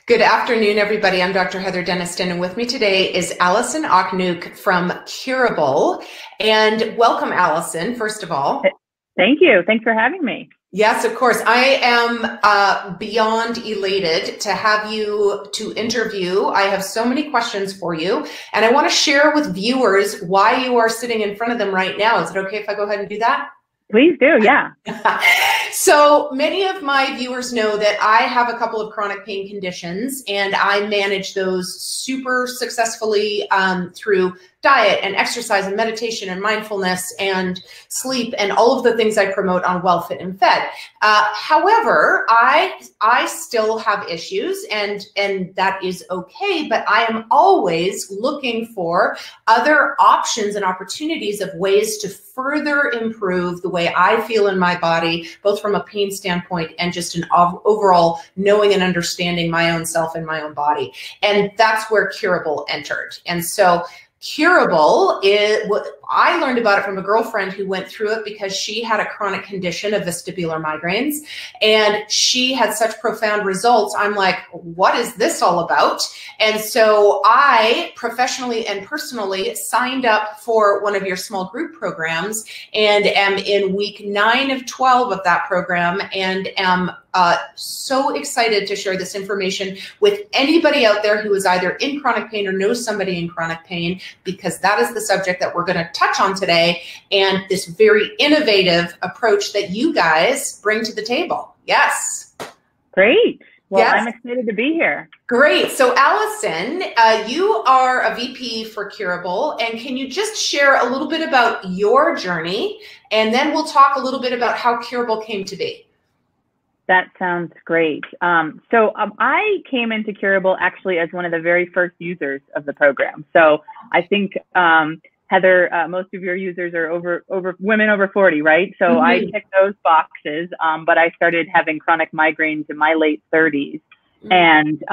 Good afternoon, everybody. I'm Dr. Heather Denniston, and with me today is Allison Ochnuk from Curable. And welcome, Allison, first of all. Thank you. Thanks for having me. Yes, of course. I am beyond elated to have you to interview. I have so many questions for you, and I want to share with viewers why you are sitting in front of them right now. Is it okay if I go ahead and do that? Please do, yeah. So many of my viewers know that I have a couple of chronic pain conditions, and I manage those super successfully through diet and exercise and meditation and mindfulness and sleep and all of the things I promote on Well Fit and Fed. However, I still have issues, and that is okay, but I am always looking for other options and opportunities of ways to further improve the way I feel in my body, both from a pain standpoint and just an overall knowing and understanding my own self and my own body. And that's where Curable entered. And so Curable is what I learned about it from a girlfriend who went through it because she had a chronic condition of vestibular migraines, and she had such profound results. I'm like, what is this all about? And so I professionally and personally signed up for one of your small group programs and am in week 9 of 12 of that program, and am so excited to share this information with anybody out there who is either in chronic pain or knows somebody in chronic pain, because that is the subject that we're going to touch on today, and this very innovative approach that you guys bring to the table. Yes. Great. Well, yes. I'm excited to be here. Great. So Allison, you are a VP for Curable, and can you just share a little bit about your journey, and then we'll talk a little bit about how Curable came to be. That sounds great. I came into Curable actually as one of the very first users of the program. So I think, Heather, most of your users are over women over 40, right? So Mm-hmm. I ticked those boxes, but I started having chronic migraines in my late 30s and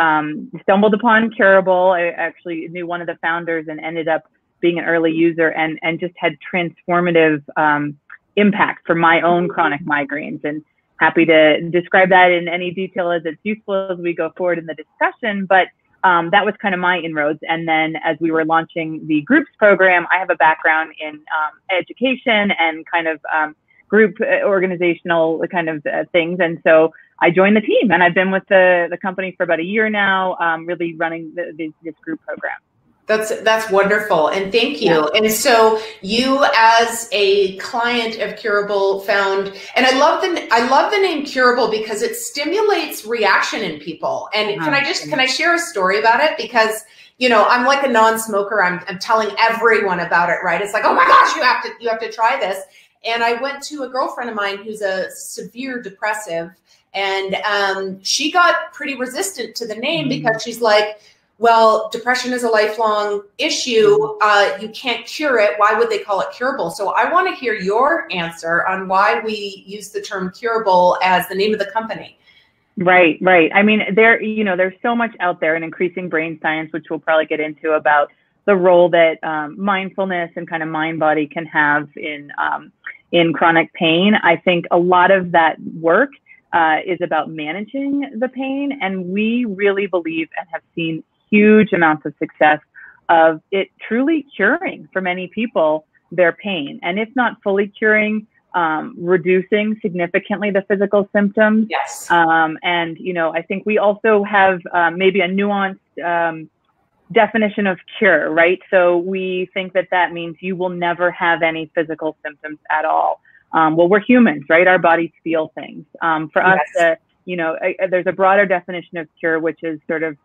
stumbled upon Curable. I actually knew one of the founders and ended up being an early user, and just had transformative impact for my own chronic migraines. And happy to describe that in any detail as it's useful as we go forward in the discussion. But that was kind of my inroads. And then as we were launching the groups program, I have a background in education and kind of group organizational kind of things. And so I joined the team, and I've been with the company for about a year now, really running this group program. That's wonderful, and thank you. Yeah. And so you, as a client of Curable, found, and I love the name Curable because it stimulates reaction in people. And can I share a story about it? Because, you know, I'm like a non-smoker. I'm telling everyone about it, right? It's like, oh my gosh, you have to try this. And I went to a girlfriend of mine who's a severe depressive, and she got pretty resistant to the name because she's like, well, depression is a lifelong issue. You can't cure it. Why would they call it curable? So I want to hear your answer on why we use the term curable as the name of the company. Right. I mean, there's so much out there in increasing brain science, which we'll probably get into, about the role that mindfulness and kind of mind-body can have in chronic pain. I think a lot of that work is about managing the pain, and we really believe and have seen huge amounts of success of it truly curing for many people their pain, and if not fully curing, reducing significantly the physical symptoms. Yes. And I think we also have maybe a nuanced definition of cure, right? So we think that means you will never have any physical symptoms at all. Well, we're humans, right? Our bodies feel things. For us, there's a broader definition of cure, which is sort of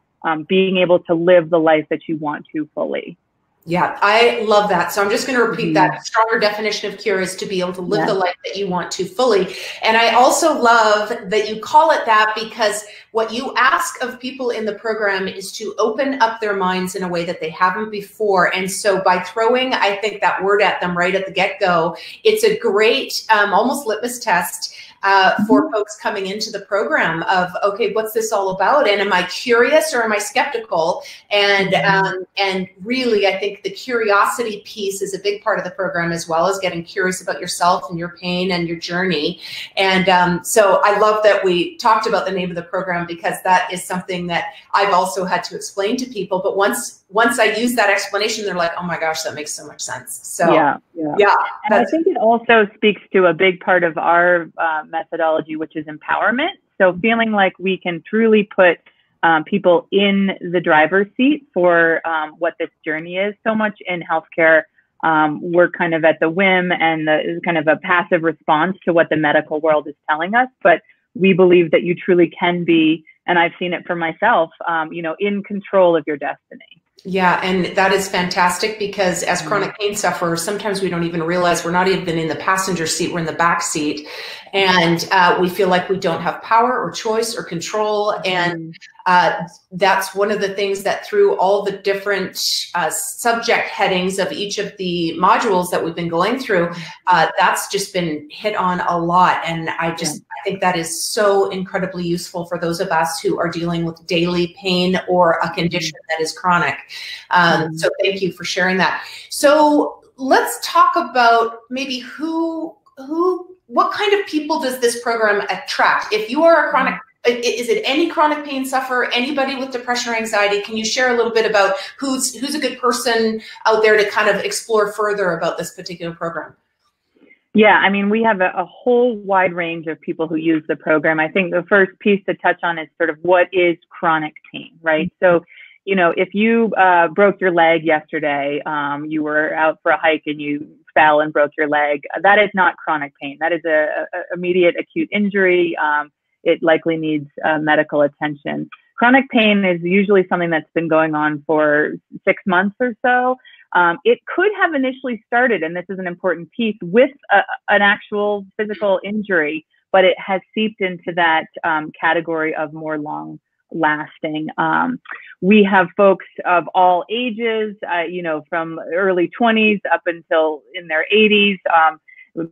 being able to live the life that you want to fully. Yeah, I love that. So I'm just going to repeat that. Stronger definition of cure is to be able to live the life that you want to fully. And I also love that you call it that, because what you ask of people in the program is to open up their minds in a way that they haven't before. And so by throwing, I think, that word at them right at the get-go, it's a great almost litmus test for folks coming into the program of, okay, what's this all about? And am I curious or am I skeptical? And really, I think the curiosity piece is a big part of the program, as well as getting curious about yourself and your pain and your journey. And so I love that we talked about the name of the program, because that is something that I've also had to explain to people. But once I use that explanation, they're like, oh my gosh, that makes so much sense. So yeah. And I think it also speaks to a big part of our methodology, which is empowerment. So feeling like we can truly put people in the driver's seat for what this journey is. So much in healthcare, we're kind of at the whim and the kind of a passive response to what the medical world is telling us. But we believe that you truly can be, and I've seen it for myself, in control of your destiny. Yeah, and that is fantastic, because as chronic pain sufferers, sometimes we don't even realize we're not even in the passenger seat, we're in the back seat. And we feel like we don't have power or choice or control. And that's one of the things that through all the different subject headings of each of the modules that we've been going through, that's just been hit on a lot. And I think that is so incredibly useful for those of us who are dealing with daily pain or a condition that is chronic. So thank you for sharing that. So let's talk about maybe what kind of people does this program attract? If you are a chronic, is it any chronic pain sufferer, anybody with depression or anxiety? Can you share a little bit about who's a good person out there to kind of explore further about this particular program? Yeah, I mean, we have a whole wide range of people who use the program. I think the first piece to touch on is sort of what is chronic pain, right? So, if you broke your leg yesterday, you were out for a hike and you fell and broke your leg, that is not chronic pain. That is a immediate acute injury. It likely needs medical attention. Chronic pain is usually something that's been going on for 6 months or so. It could have initially started, and this is an important piece, with an actual physical injury, but it has seeped into that category of more long-lasting. We have folks of all ages, from early 20s up until in their 80s,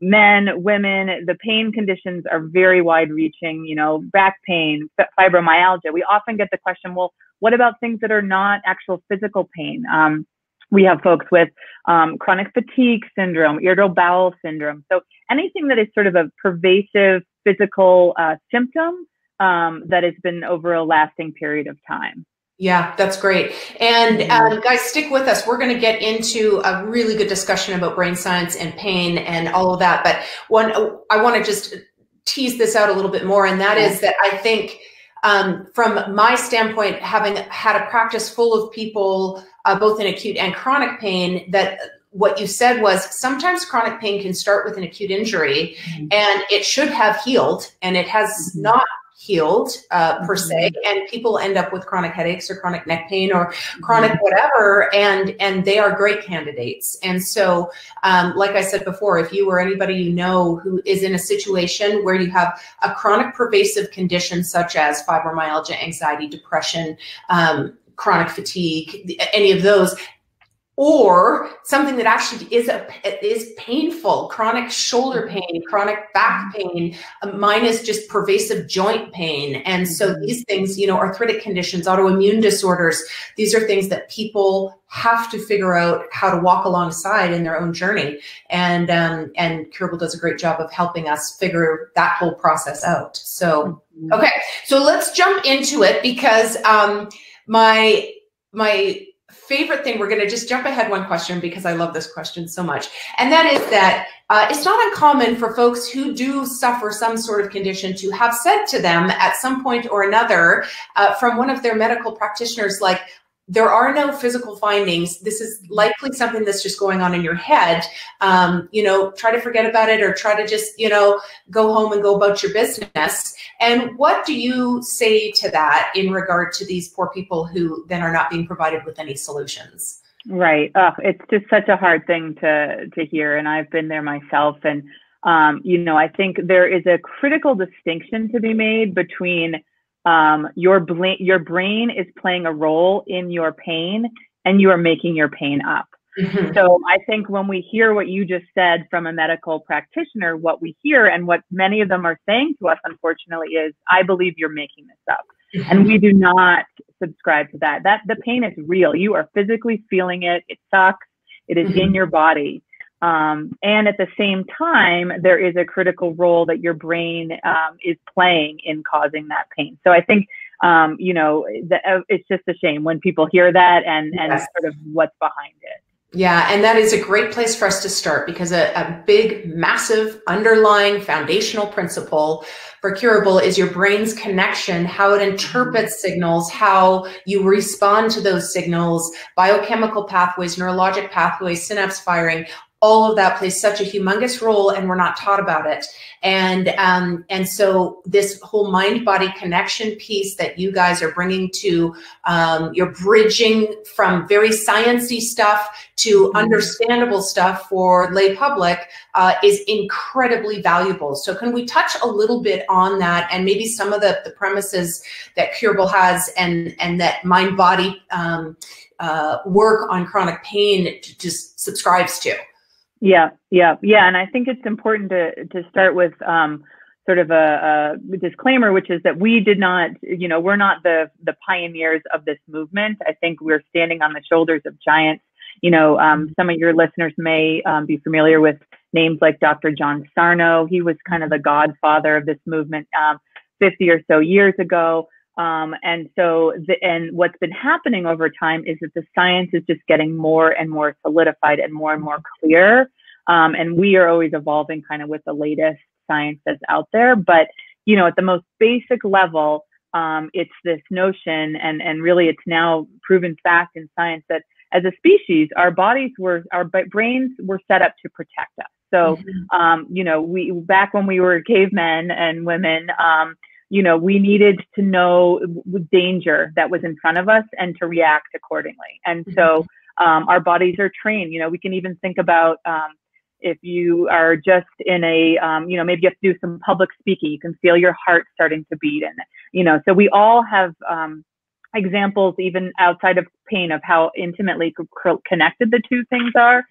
men, women. The pain conditions are very wide-reaching, back pain, fibromyalgia. We often get the question, well, what about things that are not actual physical pain? We have folks with chronic fatigue syndrome, irritable bowel syndrome. So anything that is sort of a pervasive physical symptom that has been over a lasting period of time. Yeah, that's great. And guys, stick with us. We're going to get into a really good discussion about brain science and pain and all of that. But I want to just tease this out a little bit more. And that is that I think from my standpoint, having had a practice full of people, both in acute and chronic pain, that what you said was sometimes chronic pain can start with an acute injury and it should have healed, and it has not healed per se, and people end up with chronic headaches or chronic neck pain or chronic whatever, and they are great candidates. And so like I said before, if you or anybody you know who is in a situation where you have a chronic pervasive condition such as fibromyalgia, anxiety, depression, chronic fatigue, any of those, or something that actually is painful, chronic shoulder pain, chronic back pain. Mine is just pervasive joint pain. And so these things, arthritic conditions, autoimmune disorders, these are things that people have to figure out how to walk alongside in their own journey. And Curable does a great job of helping us figure that whole process out. So, okay, so let's jump into it, because my favorite thing, we're going to just jump ahead one question because I love this question so much. And that is that it's not uncommon for folks who do suffer some sort of condition to have said to them at some point or another from one of their medical practitioners, like, there are no physical findings. This is likely something that's just going on in your head. Try to forget about it, or try to just, go home and go about your business. And what do you say to that in regard to these poor people who then are not being provided with any solutions? Right. It's just such a hard thing to hear. And I've been there myself. And, I think there is a critical distinction to be made between your brain is playing a role in your pain, and you are making your pain up. Mhm. So I think when we hear what you just said from a medical practitioner, what we hear and what many of them are saying to us, unfortunately, is, I believe you're making this up. And we do not subscribe to that. The pain is real. You are physically feeling it. It sucks. It is in your body. And at the same time, there is a critical role that your brain is playing in causing that pain. So I think, it's just a shame when people hear that and sort of what's behind it. Yeah, and that is a great place for us to start, because a big, massive, underlying foundational principle for Curable is your brain's connection, how it interprets signals, how you respond to those signals, biochemical pathways, neurologic pathways, synapse firing. All of that plays such a humongous role, and we're not taught about it. And so this whole mind-body connection piece that you guys are bringing to, you're bridging from very sciencey stuff to understandable stuff for lay public, is incredibly valuable. So can we touch a little bit on that, and maybe some of the premises that Curable has, and that mind-body work on chronic pain just subscribes to? Yeah. And I think it's important to start with sort of a disclaimer, which is that we did not, we're not the pioneers of this movement. I think we're standing on the shoulders of giants. Some of your listeners may be familiar with names like Dr. John Sarno. He was kind of the godfather of this movement 50 or so years ago. And what's been happening over time is that the science is just getting more and more solidified and more clear. And we are always evolving kind of with the latest science that's out there. But, at the most basic level, it's this notion, and really it's now proven fact in science, that as a species, our brains were set up to protect us. So, we, back when we were cavemen and women, we needed to know danger that was in front of us and to react accordingly. And so our bodies are trained. We can even think about if you are just in a, maybe you have to do some public speaking, you can feel your heart starting to beat. And, so we all have examples, even outside of pain, of how intimately connected the two things are.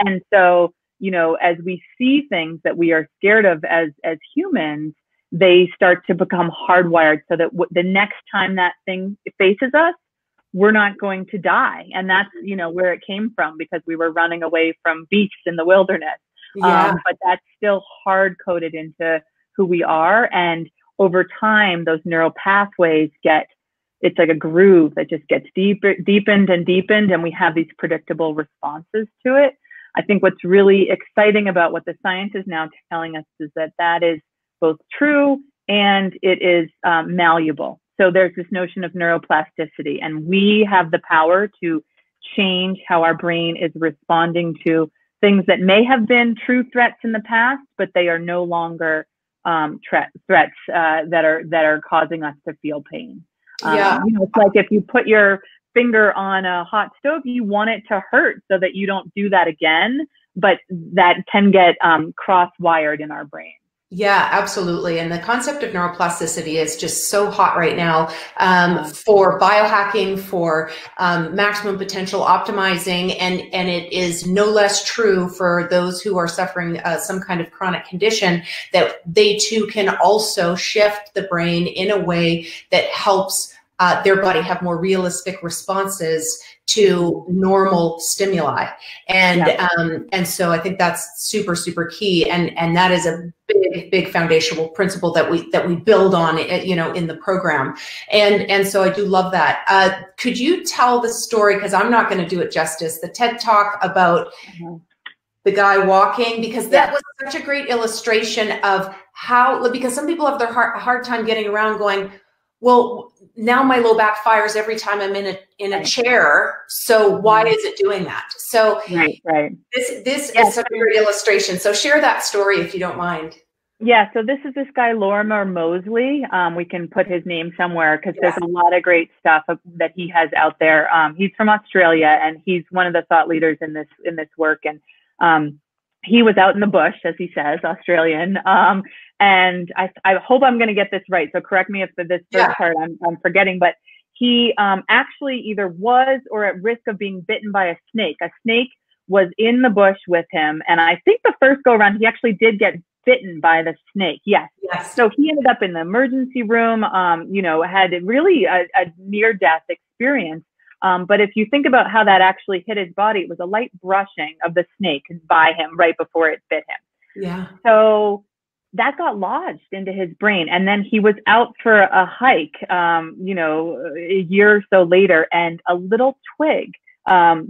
And so, as we see things that we are scared of as humans, they start to become hardwired so that the next time that thing faces us, we're not going to die. And that's, where it came from, because we were running away from beasts in the wilderness. But that's still hard coded into who we are. And over time, those neural pathways it's like a groove that just gets deepened and deepened. And we have these predictable responses to it. I think what's really exciting about what the science is now telling us is that is both true and it is malleable. So there's this notion of neuroplasticity, and we have the power to change how our brain is responding to things that may have been true threats in the past, but they are no longer threats that are causing us to feel pain. It's like if you put your finger on a hot stove, you want it to hurt so that you don't do that again, but that can get cross-wired in our brain. Yeah, absolutely. And the concept of neuroplasticity is just so hot right now, for biohacking, for maximum potential optimizing, and it is no less true for those who are suffering some kind of chronic condition, that they too can also shift the brain in a way that helps their body have more realistic responses to normal stimuli. And so I think that's super, super key. And that is a big foundational principle that we build on, in the program. And so I do love that. Could you tell the story, because I'm not going to do it justice, the TED Talk about the guy walking, because that was such a great illustration of how, because some people have their hard time getting around going, well, now my low back fires every time I'm in a chair. So why is it doing that? So this is such a great illustration. So share that story if you don't mind. Yeah. So this is this guy, Lorimer Moseley. We can put his name somewhere, because there's a lot of great stuff that he has out there. He's from Australia, and he's one of the thought leaders in this work. And he was out in the bush, as he says, Australian. And I hope I'm going to get this right. So correct me if this first part I'm forgetting, but he actually either was or at risk of being bitten by a snake. A snake was in the bush with him. And I think the first go around, he actually did get bitten by the snake. Yes. Yes. So he ended up in the emergency room, you know, had really a near death experience. But if you think about how that actually hit his body, it was a light brushing of the snake by him right before it bit him. Yeah. So that got lodged into his brain. And then he was out for a hike, you know, a year or so later, and a little twig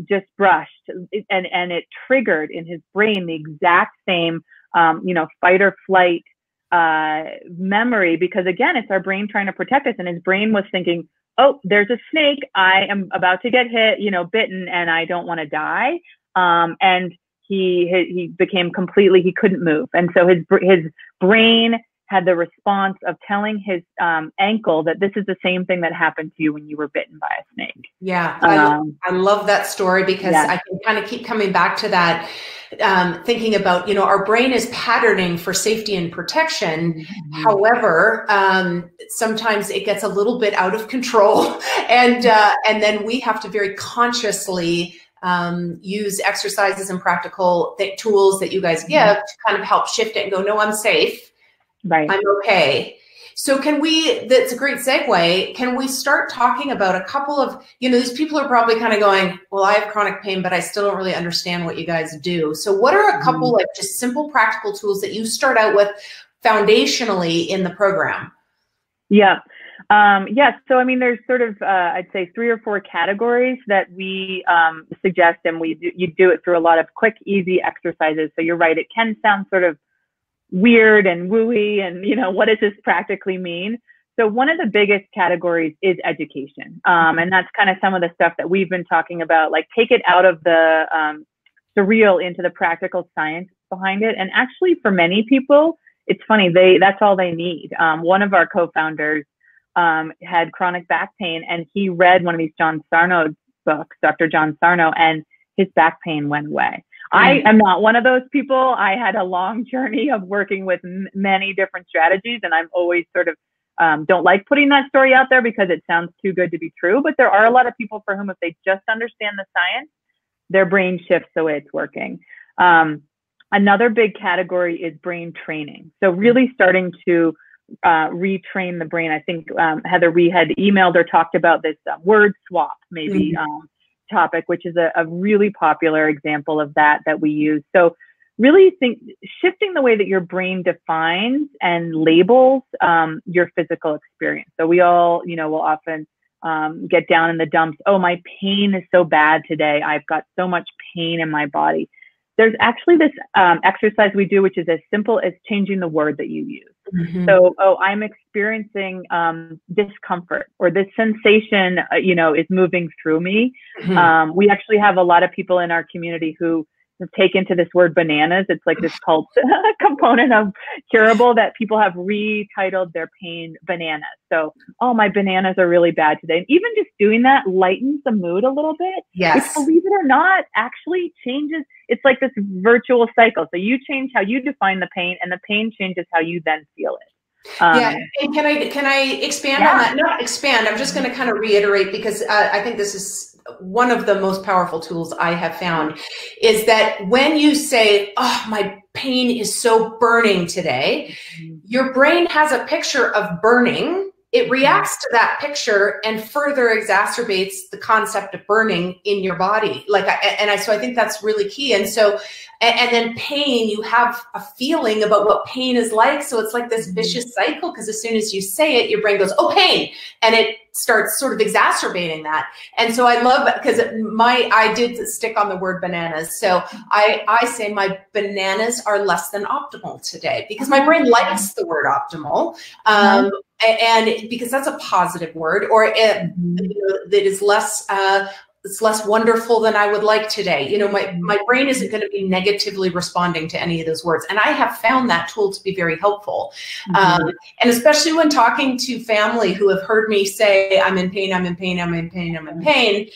just brushed, and it triggered in his brain the exact same, you know, fight or flight memory, because again, it's our brain trying to protect us. And his brain was thinking, oh, there's a snake. I am about to get hit, you know, bitten, and I don't want to die. And he became completely, he couldn't move. And so his brain had the response of telling his ankle that this is the same thing that happened to you when you were bitten by a snake. Yeah, I love that story, because I can kind of keep coming back to that, thinking about, you know, our brain is patterning for safety and protection. Mm-hmm. However, sometimes it gets a little bit out of control, and then we have to very consciously use exercises and practical tools that you guys give to kind of help shift it and go, no, I'm safe. Right. I'm okay. So that's a great segue. Can we start talking about a couple of, you know, these people are probably kind of going, well, I have chronic pain, but I still don't really understand what you guys do. So what are a couple like just simple practical tools that you start out with foundationally in the program? Yeah. Yes. So, I mean, there's sort of, I'd say 3 or 4 categories that we suggest, and you do it through a lot of quick, easy exercises. So you're right. It can sound sort of weird and wooey, and, you know, what does this practically mean? So one of the biggest categories is education. And that's kind of some of the stuff that we've been talking about, like take it out of the surreal into the practical science behind it. And actually for many people, it's funny, that's all they need. One of our co-founders had chronic back pain, and he read one of these John Sarno's books, Dr. John Sarno, and his back pain went away. I am not one of those people. I had a long journey of working with many different strategies, and I'm always sort of don't like putting that story out there because it sounds too good to be true. But there are a lot of people for whom, if they just understand the science, their brain shifts the way it's working. Another big category is brain training. So really starting to retrain the brain. I think, Heather, we had emailed or talked about this word swap, maybe, topic, which is a really popular example of that we use. So really shifting the way that your brain defines and labels your physical experience. So we all, you know, will often get down in the dumps. Oh, my pain is so bad today. I've got so much pain in my body. There's actually this exercise we do, which is as simple as changing the word that you use. Mm-hmm. So, oh, I'm experiencing discomfort, or this sensation, you know, is moving through me. Mm-hmm. We actually have a lot of people in our community who have taken to this word bananas. It's like this cult component of Curable that people have retitled their pain bananas. So, oh, my bananas are really bad today. And even just doing that lightens the mood a little bit. Yes. Which, believe it or not, actually changes. It's like this virtual cycle. So you change how you define the pain, and the pain changes how you then feel it. Yeah, and can I expand on that? Not expand. I'm just going to kind of reiterate, because I think this is one of the most powerful tools I have found, is that when you say, oh, my pain is so burning today, your brain has a picture of burning. It reacts to that picture and further exacerbates the concept of burning in your body. So I think that's really key. And so, and then pain, you have a feeling about what pain is like. So it's like this vicious cycle, because as soon as you say it, your brain goes, oh, pain. And it starts sort of exacerbating that. And so I love it, because I did stick on the word bananas. So I say my bananas are less than optimal today, because my brain likes the word optimal. And because that's a positive word, or you know, that is less, it's less wonderful than I would like today. You know, my brain isn't going to be negatively responding to any of those words. And I have found that tool to be very helpful. And especially when talking to family who have heard me say, I'm in pain, I'm in pain, I'm in pain, I'm in pain.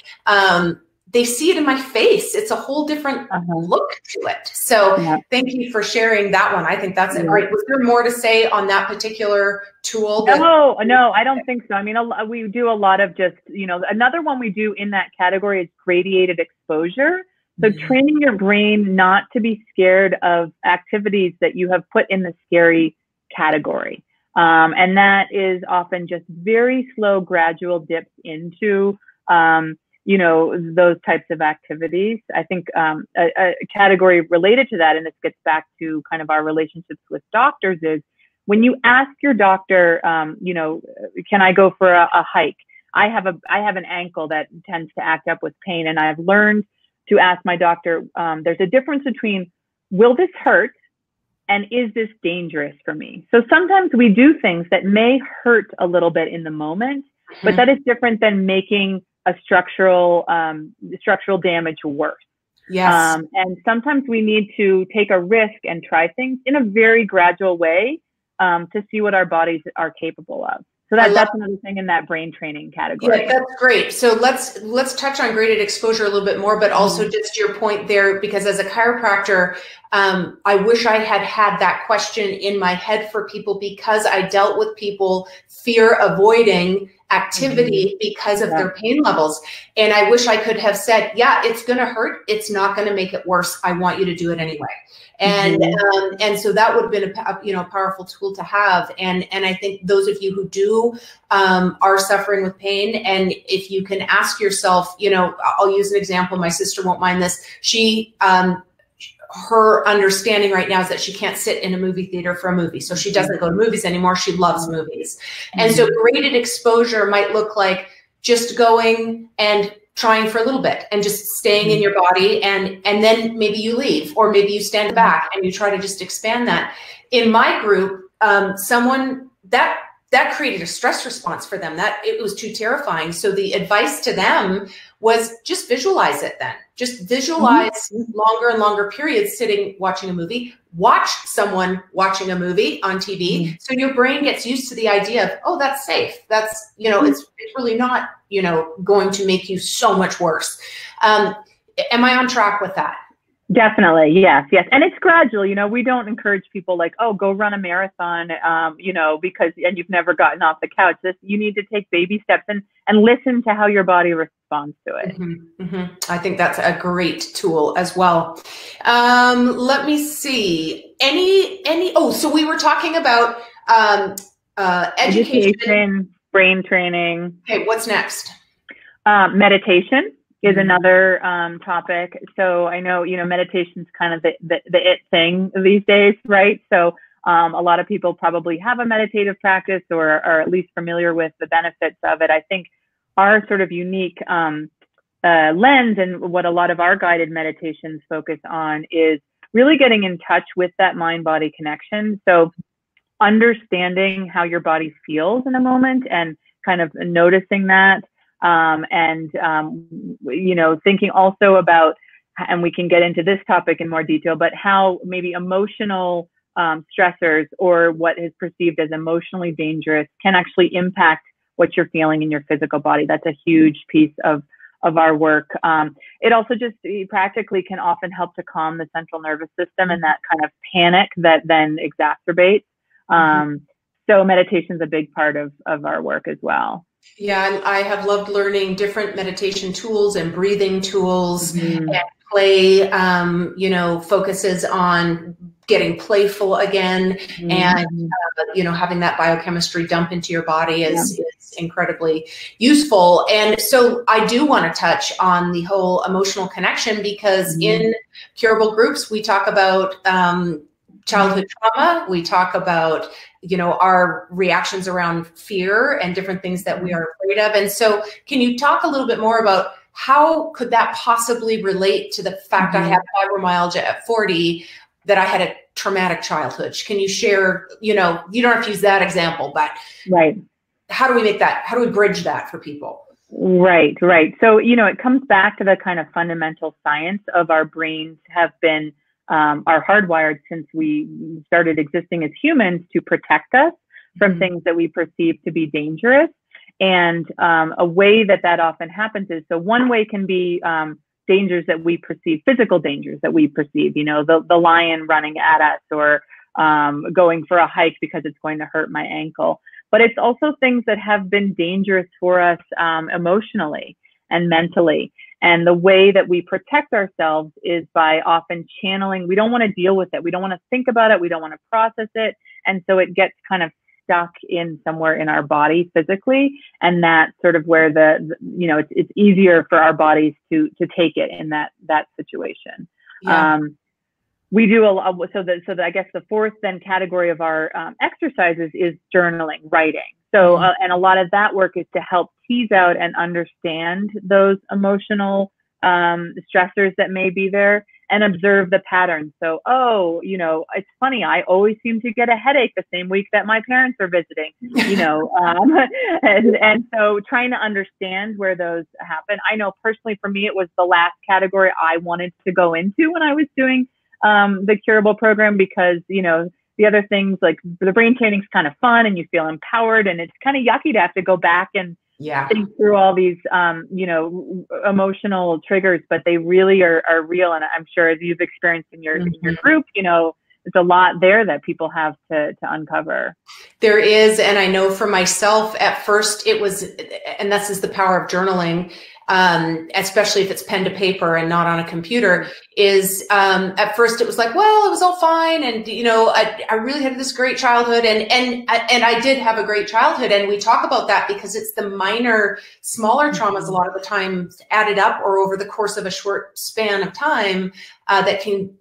They see it in my face. It's a whole different look to it. So thank you for sharing that one. I think that's a great. Was there more to say on that particular tool? No, I don't think so. I mean, we do a lot of just, you know, another one we do in that category is gradiated exposure. So training your brain not to be scared of activities that you have put in the scary category. And that is often just very slow, gradual dips into, you know, those types of activities. I think a category related to that, and this gets back to kind of our relationships with doctors, is when you ask your doctor, you know, can I go for a hike? I have an ankle that tends to act up with pain, and I've learned to ask my doctor, there's a difference between, will this hurt? And is this dangerous for me? So sometimes we do things that may hurt a little bit in the moment, but that is different than making a structural damage worse. Yes. And sometimes we need to take a risk and try things in a very gradual way to see what our bodies are capable of. So that's another thing in that brain training category. Yeah, that's great. So let's touch on graded exposure a little bit more, but also just your point there, because as a chiropractor, I wish I had had that question in my head for people, because I dealt with people fear avoiding activity because of their pain levels. And I wish I could have said, yeah, it's going to hurt. It's not going to make it worse. I want you to do it anyway. And so that would have been a powerful tool to have. And I think those of you who do are suffering with pain, and if you can ask yourself, you know, I'll use an example. My sister won't mind this. She her understanding right now is that she can't sit in a movie theater for a movie. So she doesn't go to movies anymore. She loves movies. And so graded exposure might look like just going and trying for a little bit and just staying in your body. And then maybe you leave, or maybe you stand back and you try to just expand that. In my group, someone that created a stress response for them, that it was too terrifying. So the advice to them was just visualize it then. Just visualize longer and longer periods sitting, watching a movie. Watch someone watching a movie on TV. So your brain gets used to the idea of, oh, that's safe. That's, you know, it's really not, you know, going to make you so much worse. Am I on track with that? Definitely. Yes. Yes. And it's gradual. You know, we don't encourage people like, oh, go run a marathon, you know, and you've never gotten off the couch. You need to take baby steps and listen to how your body responds to it. I think that's a great tool as well. Let me see. So we were talking about education, brain training. Okay. What's next? Meditation is another topic. So I know, you know, meditation's kind of the it thing these days, right? So a lot of people probably have a meditative practice or are at least familiar with the benefits of it. I think our sort of unique lens and what a lot of our guided meditations focus on is really getting in touch with that mind-body connection. So understanding how your body feels in a moment and kind of noticing that. You know, thinking also about, and we can get into this topic in more detail, but how maybe emotional stressors or what is perceived as emotionally dangerous can actually impact what you're feeling in your physical body. That's a huge piece of our work. It also just practically can often help to calm the central nervous system and that kind of panic that then exacerbates. So meditation is a big part of our work as well. Yeah, I have loved learning different meditation tools and breathing tools, and play, you know, focuses on getting playful again, and, you know, having that biochemistry dump into your body is incredibly useful. And so I do want to touch on the whole emotional connection, because in Curable groups, we talk about childhood trauma. We talk about, you know, our reactions around fear and different things that we are afraid of. And so can you talk a little bit more about how could that possibly relate to the fact I had fibromyalgia at 40, that I had a traumatic childhood? Can you share, you know, you don't have to use that example, but how do we make that, how do we bridge that for people? Right. So, you know, it comes back to the kind of fundamental science of our brains have been are hardwired since we started existing as humans to protect us from things that we perceive to be dangerous. And a way that often happens is, so one way can be dangers that we perceive, physical dangers that we perceive, you know, the lion running at us, or going for a hike because it's going to hurt my ankle. But it's also things that have been dangerous for us emotionally and mentally. And the way that we protect ourselves is by often channeling. We don't want to deal with it. We don't want to think about it. We don't want to process it. And so it gets kind of stuck in somewhere in our body physically. And that's sort of where it's easier for our bodies to take it in that situation. Yeah. We do a lot. So I guess the fourth then category of our exercises is journaling, writing. So, and a lot of that work is to help tease out and understand those emotional stressors that may be there and observe the patterns. So, it's funny. I always seem to get a headache the same week that my parents are visiting, and so trying to understand where those happen. I know personally for me, it was the last category I wanted to go into when I was doing the Curable program, because, the other things like the brain training is kind of fun and you feel empowered, and it's kind of yucky to have to go back and think through all these, emotional triggers, but they really are real. And I'm sure as you've experienced in your group, there's a lot there that people have to uncover. There is. And I know for myself at first it was, and this is the power of journaling, especially if it's pen to paper and not on a computer, is at first it was like, well, it was all fine. And, I really had this great childhood, and I did have a great childhood. And we talk about that because it's the minor, smaller traumas a lot of the time added up or over the course of a short span of time that can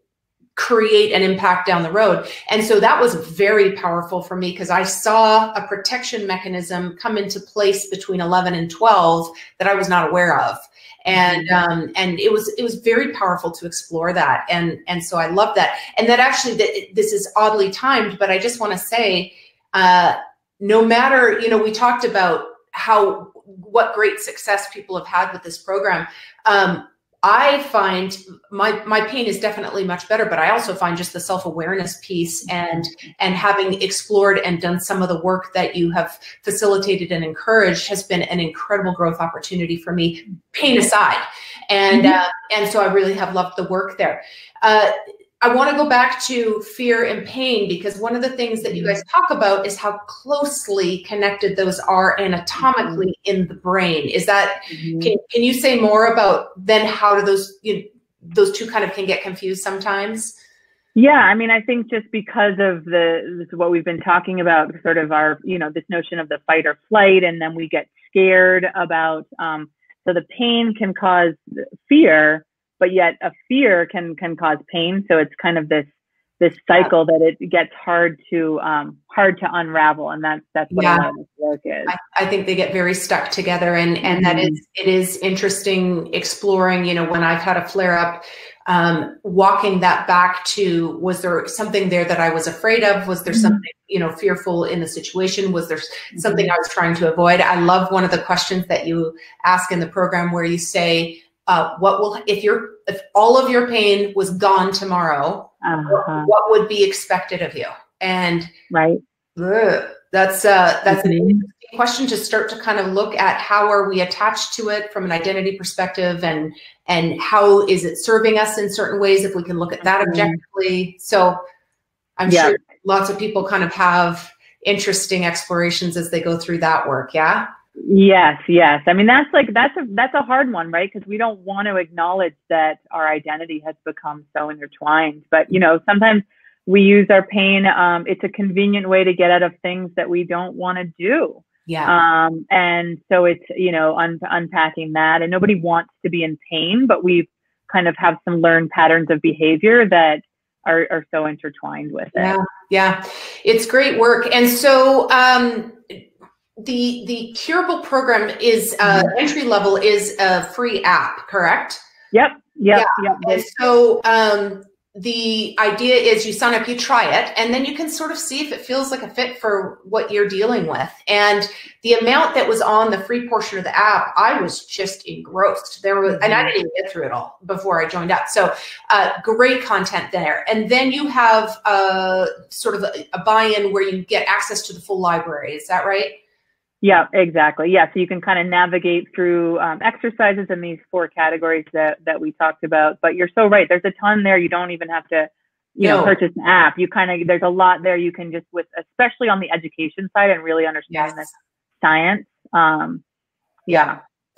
create an impact down the road. And so that was very powerful for me because I saw a protection mechanism come into place between 11 and 12 that I was not aware of. And it was very powerful to explore that. And so I love that. And that actually, this is oddly timed, but I just want to say, no matter, we talked about what great success people have had with this program. I find my pain is definitely much better, but I also find just the self-awareness piece and having explored and done some of the work that you have facilitated and encouraged has been an incredible growth opportunity for me, pain aside. And so I really have loved the work there. I want to go back to fear and pain, because one of the things that you guys talk about is how closely connected those are anatomically in the brain. Is that, can you say more about then how do those two kind of can get confused sometimes? Yeah, I mean, I think just because of what we've been talking about, sort of our, this notion of the fight or flight, and then we get scared about, so the pain can cause fear, but yet a fear can cause pain. So it's kind of this cycle that it gets hard to unravel. And that's what a lot of this work is. I think they get very stuck together, and that it is interesting exploring, when I've had a flare up, walking that back to, was there something there that I was afraid of? Was there something, fearful in the situation? Was there something I was trying to avoid? I love one of the questions that you ask in the program where you say, if all of your pain was gone tomorrow, what would be expected of you? And that's an interesting question to start to kind of look at. How are we attached to it from an identity perspective, and how is it serving us in certain ways, if we can look at that objectively? So I'm sure lots of people kind of have interesting explorations as they go through that work. Yeah. Yes. I mean, that's a hard one, right? Because we don't want to acknowledge that our identity has become so intertwined. But, sometimes we use our pain. It's a convenient way to get out of things that we don't want to do. Yeah. And so it's, unpacking that. And nobody wants to be in pain, but we kind of have some learned patterns of behavior that are so intertwined with it. Yeah. It's great work. And so, the Curable program is entry level is a free app, correct? Yep. And so the idea is you sign up, you try it, and then you can sort of see if it feels like a fit for what you're dealing with. And the amount that was on the free portion of the app, I was just engrossed. There was, and I didn't even get through it all before I joined up. So great content there. And then you have sort of a buy-in where you get access to the full library. Is that right? Yeah, exactly. Yeah. So you can kind of navigate through exercises in these 4 categories that we talked about. But you're so right. There's a ton there. You don't even have to, purchase an app. You there's a lot there you can just especially on the education side, and really understand the science.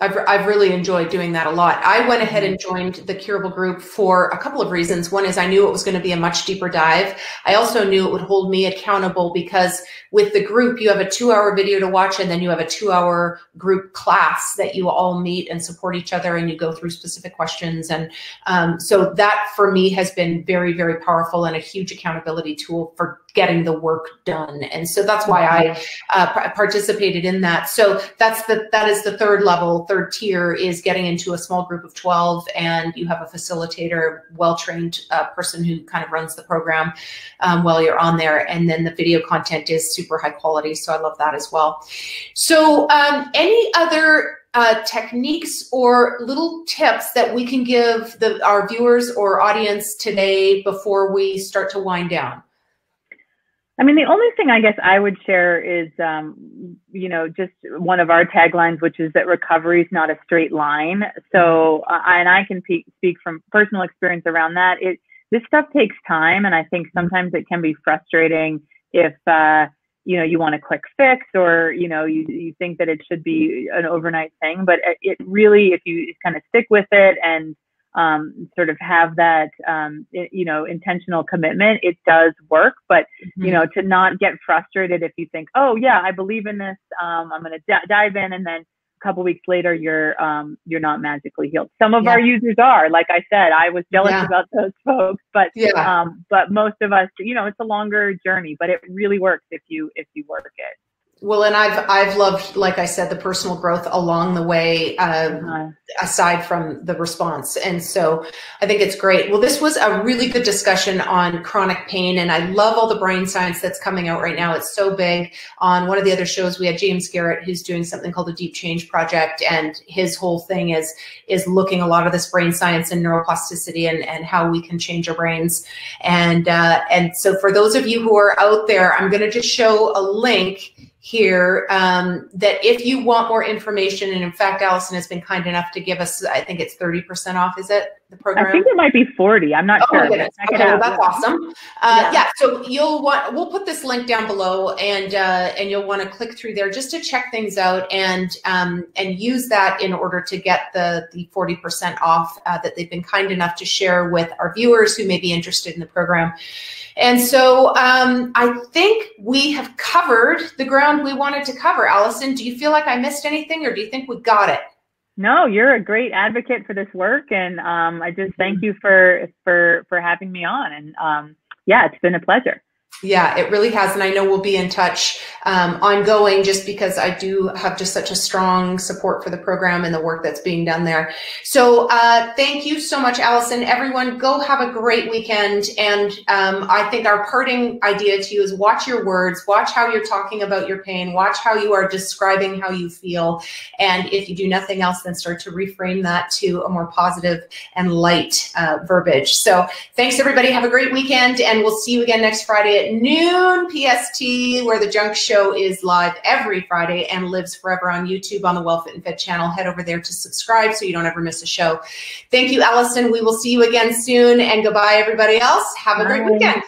I've really enjoyed doing that a lot. I went ahead and joined the Curable group for a couple of reasons. One is I knew it was going to be a much deeper dive. I also knew it would hold me accountable because with the group, you have a 2-hour video to watch, and then you have a 2-hour group class that you all meet and support each other, and you go through specific questions. And so that for me has been very, very powerful and a huge accountability tool for getting the work done. And so that's why I participated in that. So that is the third level. Third tier is getting into a small group of 12, and you have a facilitator, well-trained person who kind of runs the program while you're on there. And then the video content is super high quality. So I love that as well. So any other techniques or little tips that we can give our viewers or audience today before we start to wind down? I mean, the only thing I guess I would share is, you know, just one of our taglines, which is that recovery is not a straight line. So, and I can speak from personal experience around that. This stuff takes time. And I think sometimes it can be frustrating if, you know, you want a quick fix, or, you know, you think that it should be an overnight thing, but it really, if you kind of stick with it and sort of have that, you know, intentional commitment, it does work. But, you know, to not get frustrated if you think, oh yeah, I believe in this, I'm going to dive in, and then a couple weeks later, you're not magically healed. Some of our users are, like I said, I was jealous about those folks, but most of us, you know, it's a longer journey, but it really works if you work it. Well, and I've loved, like I said, the personal growth along the way, aside from the response. And so I think it's great. Well, this was a really good discussion on chronic pain, and I love all the brain science that's coming out right now. It's so big. On one of the other shows, we had James Garrett, who's doing something called the Deep Change Project, and his whole thing is looking a lot of this brain science and neuroplasticity and how we can change our brains. And so for those of you who are out there, I'm going to just show a link here that if you want more information, and in fact, Allison has been kind enough to give us, I think it's 30% off, is it, the program? I think it might be 40. I'm not sure. Okay, well, that's awesome. So we'll put this link down below, and you'll want to click through there just to check things out and use that in order to get the 40% off that they've been kind enough to share with our viewers who may be interested in the program. And so I think we have covered the ground we wanted to cover. Allison, do you feel like I missed anything, or do you think we got it? No, you're a great advocate for this work, and I just thank you for having me on. And yeah, it's been a pleasure. Yeah, it really has. And I know we'll be in touch ongoing, just because I do have just such a strong support for the program and the work that's being done there. So thank you so much, Allison. Everyone, go have a great weekend. And I think our parting idea to you is watch your words, watch how you're talking about your pain, watch how you are describing how you feel. And if you do nothing else, then start to reframe that to a more positive and light verbiage. So thanks, everybody. Have a great weekend, and we'll see you again next Friday at noon PST, where the Junk Show is live every Friday and lives forever on YouTube on the Well Fit and Fed channel. Head over there to subscribe so you don't ever miss a show. Thank you, Allison. We will see you again soon, and goodbye, everybody else. Have a great weekend.